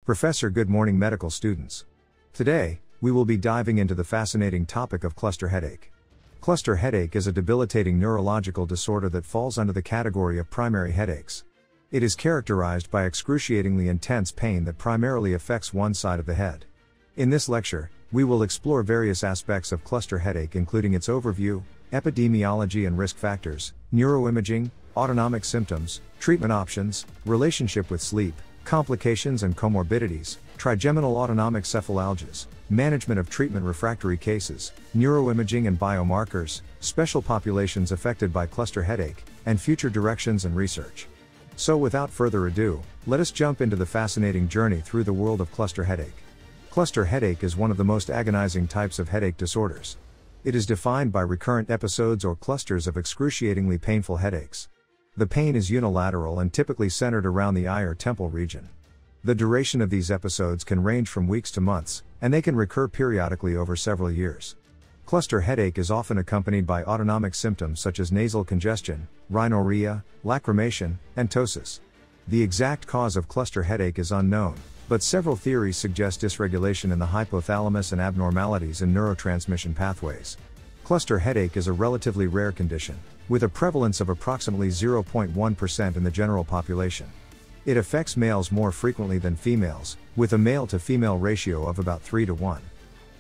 Professor, good morning medical students. Today, we will be diving into the fascinating topic of cluster headache. Cluster headache is a debilitating neurological disorder that falls under the category of primary headaches. It is characterized by excruciatingly intense pain that primarily affects one side of the head. In this lecture, we will explore various aspects of cluster headache, including its overview, epidemiology and risk factors, neuroimaging, autonomic symptoms, treatment options, relationship with sleep, complications and comorbidities, trigeminal autonomic cephalalgias, management of treatment refractory cases, neuroimaging and biomarkers, special populations affected by cluster headache, and future directions and research. So without further ado, let us jump into the fascinating journey through the world of cluster headache. Cluster headache is one of the most agonizing types of headache disorders. It is defined by recurrent episodes or clusters of excruciatingly painful headaches. The pain is unilateral and typically centered around the eye or temple region. The duration of these episodes can range from weeks to months, and they can recur periodically over several years. Cluster headache is often accompanied by autonomic symptoms such as nasal congestion, rhinorrhea, lacrimation, and ptosis. The exact cause of cluster headache is unknown, but several theories suggest dysregulation in the hypothalamus and abnormalities in neurotransmission pathways. Cluster headache is a relatively rare condition, with a prevalence of approximately 0.1% in the general population. It affects males more frequently than females, with a male-to-female ratio of about 3:1.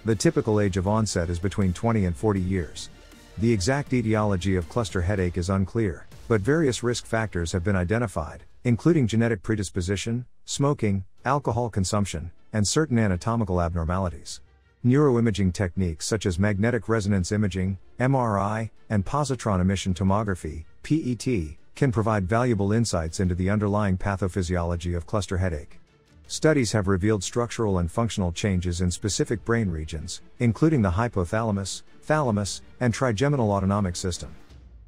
The typical age of onset is between 20 and 40 years. The exact etiology of cluster headache is unclear, but various risk factors have been identified, including genetic predisposition, smoking, alcohol consumption, and certain anatomical abnormalities. Neuroimaging techniques such as magnetic resonance imaging, MRI, and positron emission tomography, PET, can provide valuable insights into the underlying pathophysiology of cluster headache. Studies have revealed structural and functional changes in specific brain regions, including the hypothalamus, thalamus, and trigeminal autonomic system.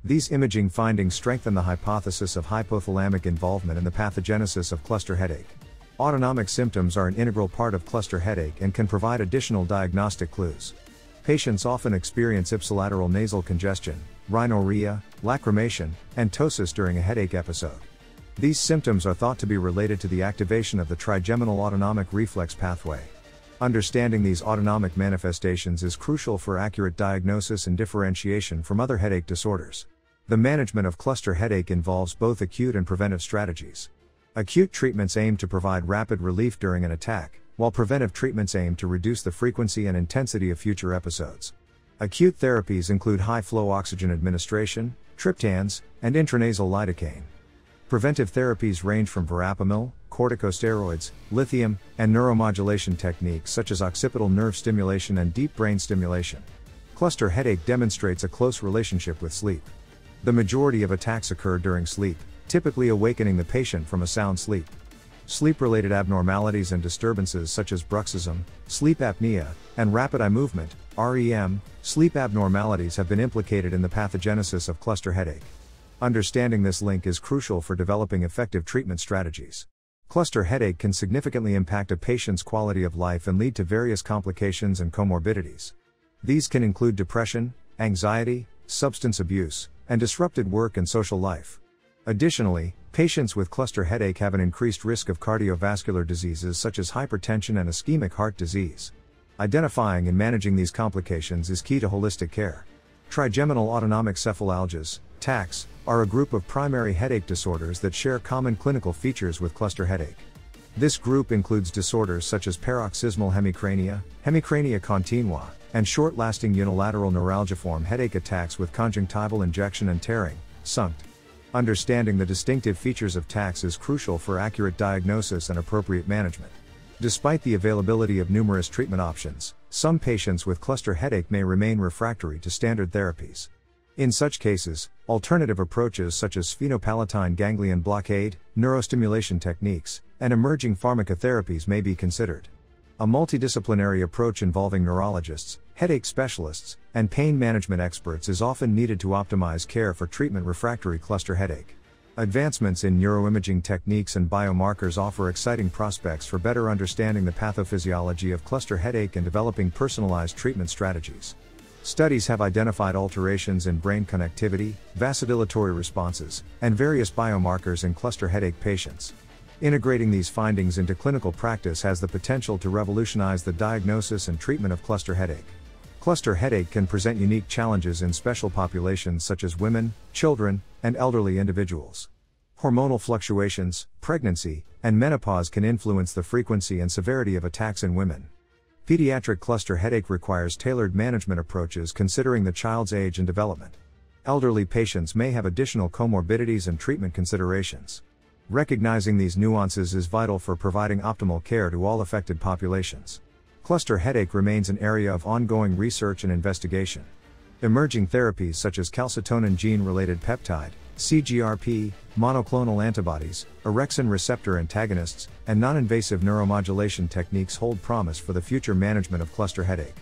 These imaging findings strengthen the hypothesis of hypothalamic involvement in the pathogenesis of cluster headache. Autonomic symptoms are an integral part of cluster headache and can provide additional diagnostic clues. Patients often experience ipsilateral nasal congestion, rhinorrhea, lacrimation, and ptosis during a headache episode. These symptoms are thought to be related to the activation of the trigeminal autonomic reflex pathway. Understanding these autonomic manifestations is crucial for accurate diagnosis and differentiation from other headache disorders. The management of cluster headache involves both acute and preventive strategies. Acute treatments aim to provide rapid relief during an attack, while preventive treatments aim to reduce the frequency and intensity of future episodes. Acute therapies include high-flow oxygen administration, triptans, and intranasal lidocaine. Preventive therapies range from verapamil, corticosteroids, lithium, and neuromodulation techniques such as occipital nerve stimulation and deep brain stimulation. Cluster headache demonstrates a close relationship with sleep. The majority of attacks occur during sleep, typically awakening the patient from a sound sleep. Sleep-related abnormalities and disturbances such as bruxism, sleep apnea, and rapid eye movement, REM, sleep abnormalities have been implicated in the pathogenesis of cluster headache. Understanding this link is crucial for developing effective treatment strategies. Cluster headache can significantly impact a patient's quality of life and lead to various complications and comorbidities. These can include depression, anxiety, substance abuse, and disrupted work and social life. Additionally, patients with cluster headache have an increased risk of cardiovascular diseases such as hypertension and ischemic heart disease. Identifying and managing these complications is key to holistic care. Trigeminal autonomic cephalalgias, TACs, are a group of primary headache disorders that share common clinical features with cluster headache. This group includes disorders such as paroxysmal hemicrania, hemicrania continua, and short-lasting unilateral neuralgiform headache attacks with conjunctival injection and tearing, SUNCT. Understanding the distinctive features of TACs is crucial for accurate diagnosis and appropriate management. Despite the availability of numerous treatment options, some patients with cluster headache may remain refractory to standard therapies. In such cases, alternative approaches such as sphenopalatine ganglion blockade, neurostimulation techniques, and emerging pharmacotherapies may be considered. A multidisciplinary approach involving neurologists, headache specialists, and pain management experts is often needed to optimize care for treatment-refractory cluster headache. Advancements in neuroimaging techniques and biomarkers offer exciting prospects for better understanding the pathophysiology of cluster headache and developing personalized treatment strategies. Studies have identified alterations in brain connectivity, vasodilatory responses, and various biomarkers in cluster headache patients. Integrating these findings into clinical practice has the potential to revolutionize the diagnosis and treatment of cluster headache. Cluster headache can present unique challenges in special populations such as women, children, and elderly individuals. Hormonal fluctuations, pregnancy, and menopause can influence the frequency and severity of attacks in women. Pediatric cluster headache requires tailored management approaches considering the child's age and development. Elderly patients may have additional comorbidities and treatment considerations. Recognizing these nuances is vital for providing optimal care to all affected populations. Cluster headache remains an area of ongoing research and investigation. Emerging therapies such as calcitonin gene-related peptide, CGRP, monoclonal antibodies, orexin receptor antagonists, and non-invasive neuromodulation techniques hold promise for the future management of cluster headache.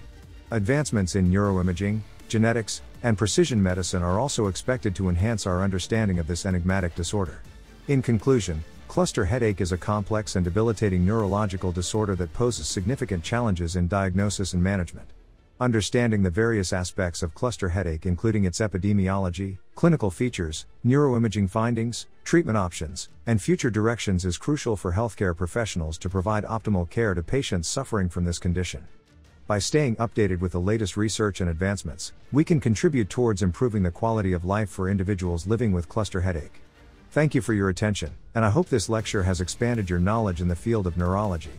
Advancements in neuroimaging, genetics, and precision medicine are also expected to enhance our understanding of this enigmatic disorder. In conclusion, cluster headache is a complex and debilitating neurological disorder that poses significant challenges in diagnosis and management. Understanding the various aspects of cluster headache, including its epidemiology, clinical features, neuroimaging findings, treatment options, and future directions, is crucial for healthcare professionals to provide optimal care to patients suffering from this condition. By staying updated with the latest research and advancements, we can contribute towards improving the quality of life for individuals living with cluster headache. Thank you for your attention, and I hope this lecture has expanded your knowledge in the field of neurology.